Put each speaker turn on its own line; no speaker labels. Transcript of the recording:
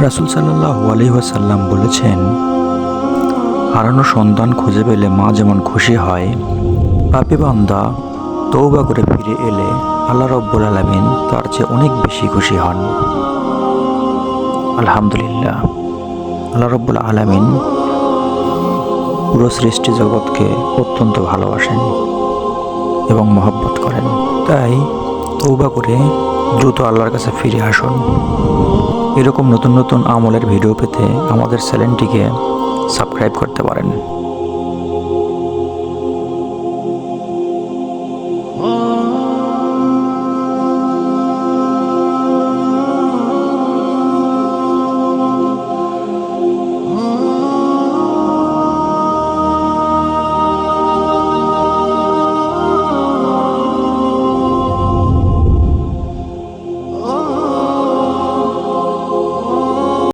রাসূল সাল্লাল্লাহু আলাইহি ওয়াসাল্লাম বলেছেন, হারানো সন্তান খুঁজে পেলে মা যেমন খুশি হয়, পাপী বান্দা তওবা করে ফিরে এলে আল্লাহ রাব্বুল আলামিন তার চেয়ে অনেক বেশি খুশি হন। আলহামদুলিল্লাহ, আল্লাহ রাব্বুল আলামিন পুরো সৃষ্টি জগৎকে অত্যন্ত ভালোবাসেন এবং মহব্বত করেন। তাই তওবা করে দ্রুত আল্লাহর কাছে ফিরে আসুন। এরকম নতুন নতুন আমলের ভিডিও পেতে আমাদের চ্যানেলটিকে সাবস্ক্রাইব করতে পারেন।